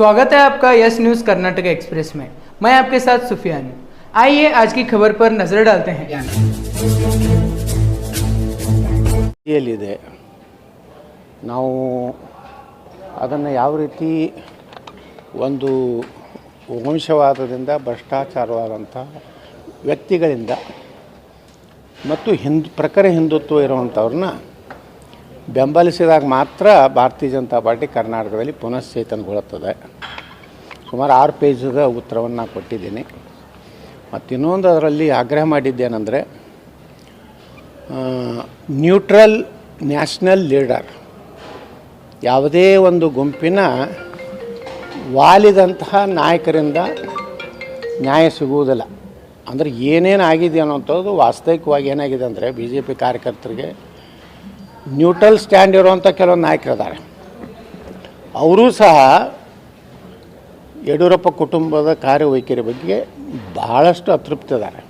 स्वागत है आपका यस न्यूज़ कर्नाटक एक्सप्रेस में। मैं आपके साथ सुफियान। आइए आज की खबर पर नजर डालते हैं। ಎಲ್ಲಿದೆ ನಾವು ಅದನ್ನು ಯಾವ ರೀತಿ ಒಂದು ವಂಶವಾದದಿಂದ ಭ್ರಷ್ಟಾಚಾರವಾದಂಥ ವ್ಯಕ್ತಿಗಳಿಂದ ಮತ್ತು ಪ್ರಖರ ಹಿಂದುತ್ವ ಇರುವಂಥವ್ರನ್ನ ಬೆಂಬಲಿಸಿದಾಗ ಮಾತ್ರ ಭಾರತೀಯ ಜನತಾ ಪಾರ್ಟಿ ಕರ್ನಾಟಕದಲ್ಲಿ ಪುನಶ್ಚೇತನಗೊಳ್ಳುತ್ತದೆ. ಸುಮಾರು 6 ಪೇಜದ ಉತ್ತರವನ್ನು ಕೊಟ್ಟಿದ್ದೀನಿ. ಮತ್ತು ಇನ್ನೊಂದು ಅದರಲ್ಲಿ ಆಗ್ರಹ ಮಾಡಿದ್ದೇನೆಂದರೆ, ನ್ಯೂಟ್ರಲ್ ನ್ಯಾಷನಲ್ ಲೀಡರ್ ಯಾವುದೇ ಒಂದು ಗುಂಪಿನ ವಾಲಿದಂತಹ ನಾಯಕರಿಂದ ನ್ಯಾಯ ಸಿಗುವುದಿಲ್ಲ. ಅಂದರೆ ಏನೇನು ಆಗಿದೆ ಅನ್ನೋಂಥದ್ದು ವಾಸ್ತವಿಕವಾಗಿ ಏನಾಗಿದೆ ಅಂದರೆ, ಬಿ ಜೆ ಪಿ ಕಾರ್ಯಕರ್ತರಿಗೆ ನ್ಯೂಟ್ರಲ್ ಸ್ಟ್ಯಾಂಡ್ ಇರುವಂಥ ಕೆಲವೊಂದು ನಾಯಕರಿದ್ದಾರೆ. ಅವರೂ ಸಹ ಯಡಿಯೂರಪ್ಪ ಕುಟುಂಬದ ಕಾರ್ಯವೈಖರಿ ಬಗ್ಗೆ ಭಾಳಷ್ಟು ಅತೃಪ್ತಿದ್ದಾರೆ.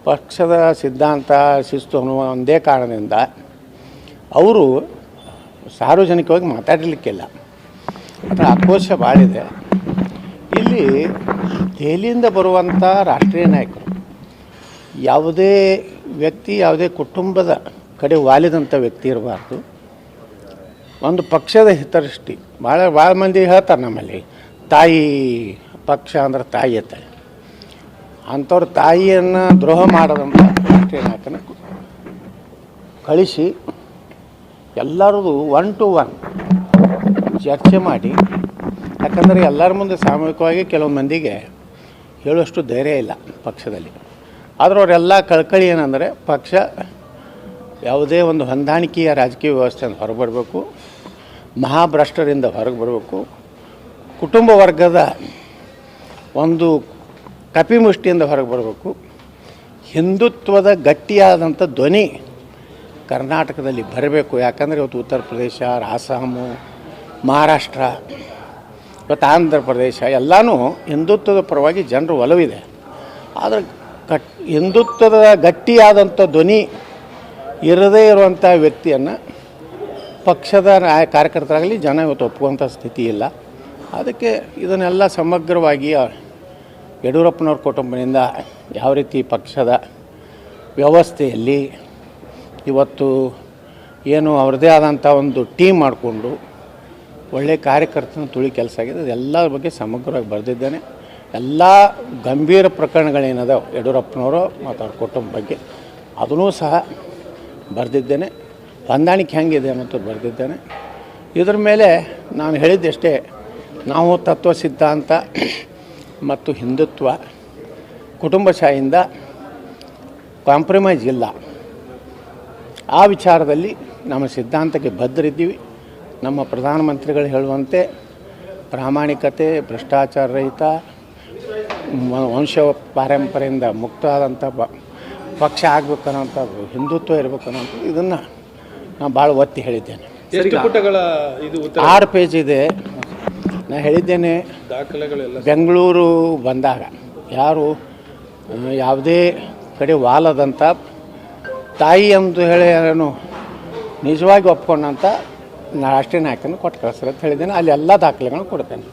ಪಕ್ಷದ ಸಿದ್ಧಾಂತ ಶಿಸ್ತು ಅನ್ನುವ ಒಂದೇ ಕಾರಣದಿಂದ ಅವರು ಸಾರ್ವಜನಿಕವಾಗಿ ಮಾತಾಡಲಿಕ್ಕಿಲ್ಲ. ಅದರ ಆಕ್ರೋಶ ಭಾಳಿದೆ. ಇಲ್ಲಿ ದೆಹಲಿಯಿಂದ ಬರುವಂಥ ರಾಷ್ಟ್ರೀಯ ನಾಯಕರು ಯಾವುದೇ ವ್ಯಕ್ತಿ ಯಾವುದೇ ಕುಟುಂಬದ ಕಡೆ ವಾಲಿದಂಥ ವ್ಯಕ್ತಿ ಇರಬಾರ್ದು. ಒಂದು ಪಕ್ಷದ ಹಿತದೃಷ್ಟಿ ಭಾಳ ಮಂದಿ ಹೇಳ್ತಾರೆ ನಮ್ಮಲ್ಲಿ, ತಾಯಿ ಪಕ್ಷ ಅಂದ್ರೆ ತಾಯಿ ಅಂತ. ಅಂಥವ್ರ ತಾಯಿಯನ್ನು ದ್ರೋಹ ಮಾಡದಂಥ ರಾಷ್ಟ್ರೀಯ ನಾಯಕನ ಕಳಿಸಿ ಎಲ್ಲರದು 1 to 1 ಚರ್ಚೆ ಮಾಡಿ, ಯಾಕಂದರೆ ಎಲ್ಲರ ಮುಂದೆ ಸಾಮೂಹಿಕವಾಗಿ ಕೆಲವೊಂದು ಮಂದಿಗೆ ಹೇಳುವಷ್ಟು ಧೈರ್ಯ ಇಲ್ಲ ಪಕ್ಷದಲ್ಲಿ. ಆದರೂ ಅವರೆಲ್ಲ ಕಳ್ಕಳಿ ಏನಂದರೆ, ಪಕ್ಷ ಯಾವುದೇ ಒಂದು ಹೊಂದಾಣಿಕೆಯ ರಾಜಕೀಯ ವ್ಯವಸ್ಥೆಯಿಂದ ಹೊರಗೆ ಬರಬೇಕು, ಮಹಾಭ್ರಷ್ಟರಿಂದ ಹೊರಗೆ ಬರಬೇಕು, ಕುಟುಂಬ ವರ್ಗದ ಒಂದು ಕಪಿಮುಷ್ಟಿಯಿಂದ ಹೊರಗೆ ಬರಬೇಕು, ಹಿಂದುತ್ವದ ಗಟ್ಟಿಯಾದಂಥ ಧ್ವನಿ ಕರ್ನಾಟಕದಲ್ಲಿ ಬರಬೇಕು. ಯಾಕಂದರೆ ಇವತ್ತು ಉತ್ತರ ಪ್ರದೇಶ, ಅಸ್ಸಾಮು, ಮಹಾರಾಷ್ಟ್ರ, ಇವತ್ತು ಆಂಧ್ರ ಪ್ರದೇಶ ಎಲ್ಲನೂ ಹಿಂದುತ್ವದ ಪರವಾಗಿ ಜನರು ಒಲವಿದೆ. ಆದರೆ ಹಿಂದುತ್ವದ ಗಟ್ಟಿಯಾದಂಥ ಧ್ವನಿ ಇರದೇ ಇರುವಂಥ ವ್ಯಕ್ತಿಯನ್ನು ಪಕ್ಷದ ಕಾರ್ಯಕರ್ತರಾಗಲಿ ಜನ ಇವತ್ತು ಒಪ್ಪುವಂಥ ಸ್ಥಿತಿ ಇಲ್ಲ. ಅದಕ್ಕೆ ಇದನ್ನೆಲ್ಲ ಸಮಗ್ರವಾಗಿ ಯಡಿಯೂರಪ್ಪನವ್ರ ಕುಟುಂಬದಿಂದ ಯಾವ ರೀತಿ ಪಕ್ಷದ ವ್ಯವಸ್ಥೆಯಲ್ಲಿ ಇವತ್ತು ಏನು ಅವ್ರದ್ದೇ ಆದಂಥ ಒಂದು ಟೀಮ್ ಮಾಡಿಕೊಂಡು ಒಳ್ಳೆಯ ಕಾರ್ಯಕರ್ತನ ತುಳಿ ಕೆಲಸ ಆಗಿದೆ, ಅದೆಲ್ಲರ ಬಗ್ಗೆ ಸಮಗ್ರವಾಗಿ ಬರೆದಿದ್ದೇನೆ. ಎಲ್ಲ ಗಂಭೀರ ಪ್ರಕರಣಗಳೇನದ ಯಡಿಯೂರಪ್ಪನವರು ಮತ್ತು ಅವ್ರ ಕುಟುಂಬ ಬಗ್ಗೆ ಅದನ್ನೂ ಸಹ ಬರೆದಿದ್ದೇನೆ. ಹೊಂದಾಣಿಕೆ ಹೆಂಗಿದೆ ಅನ್ನೋದು ಬರೆದಿದ್ದೇನೆ. ಇದ್ರ ಮೇಲೆ ನಾನು ಹೇಳಿದ್ದಷ್ಟೇ, ನಾವು ತತ್ವ ಸಿದ್ಧಾಂತ ಮತ್ತು ಹಿಂದುತ್ವ ಕುಟುಂಬಶಾಹಿಯಿಂದ ಕಾಂಪ್ರಮೈಸ್ ಇಲ್ಲ. ಆ ವಿಚಾರದಲ್ಲಿ ನಮ್ಮ ಸಿದ್ಧಾಂತಕ್ಕೆ ಬದ್ಧರಿದ್ದೀವಿ. ನಮ್ಮ ಪ್ರಧಾನಮಂತ್ರಿಗಳು ಹೇಳುವಂತೆ ಪ್ರಾಮಾಣಿಕತೆ, ಭ್ರಷ್ಟಾಚಾರ ರಹಿತ, ವಂಶ ಪಾರಂಪರೆಯಿಂದ ಮುಕ್ತವಾದಂಥ ಪಕ್ಷ ಆಗಬೇಕು ಅನ್ನೋಂಥದ್ದು, ಹಿಂದುತ್ವ ಇರಬೇಕು ಅನ್ನೋಂಥದ್ದು, ಇದನ್ನು ನಾನು ಭಾಳ ಒತ್ತಿ ಹೇಳಿದ್ದೇನೆ. 6 ಪೇಜ್ ಇದೆ. ನಾನು ಹೇಳಿದ್ದೇನೆ, ದಾಖಲೆಗಳೆಲ್ಲ ಬೆಂಗಳೂರು ಬಂದಾಗ ಯಾರು ಯಾವುದೇ ಕಡೆ ವಾಲದಂಥ ತಾಯಿ ಎಂದು ಹೇಳಿ ಯಾರೇನು ನಿಜವಾಗಿ ಒಪ್ಕೊಂಡಂಥ ರಾಷ್ಟ್ರೀಯ ನಾಯಕನ ಕೊಟ್ಟು ಕಳಿಸ್ತಾರೆ ಅಂತ ಹೇಳಿದ್ದೇನೆ. ಅಲ್ಲಿ ಎಲ್ಲ ದಾಖಲೆಗಳನ್ನು ಕೊಡ್ತೇನೆ.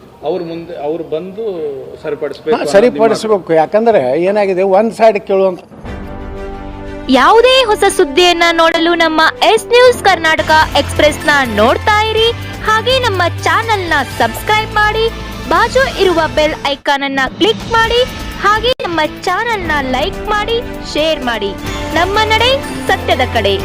ಅವ್ರು ಬಂದು ಸರಿಪಡಿಸ್ಬೇಕು. ಯಾಕಂದರೆ ಏನಾಗಿದೆ, ಒಂದು ಸೈಡ್ ಕೇಳುವಂಥ ಯಾವುದೇ ಹೊಸ ಸುದ್ದಿಯನ್ನ ನೋಡಲು ನಮ್ಮ ಎಸ್ ನ್ಯೂಸ್ ಕರ್ನಾಟಕ ಎಕ್ಸ್ಪ್ರೆಸ್ ನ ನೋಡ್ತಾ ಇರಿ. ಹಾಗೆ ನಮ್ಮ ಚಾನೆಲ್ ನ ಸಬ್ಸ್ಕ್ರೈಬ್ ಮಾಡಿ, ಬಾಜು ಇರುವ ಬೆಲ್ ಐಕಾನ್ ಅನ್ನ ಕ್ಲಿಕ್ ಮಾಡಿ. ಹಾಗೆ ನಮ್ಮ ಚಾನೆಲ್ ನ ಲೈಕ್ ಮಾಡಿ, ಶೇರ್ ಮಾಡಿ. ನಮ್ಮ ನಡೆ ಸತ್ಯದ ಕಡೆ.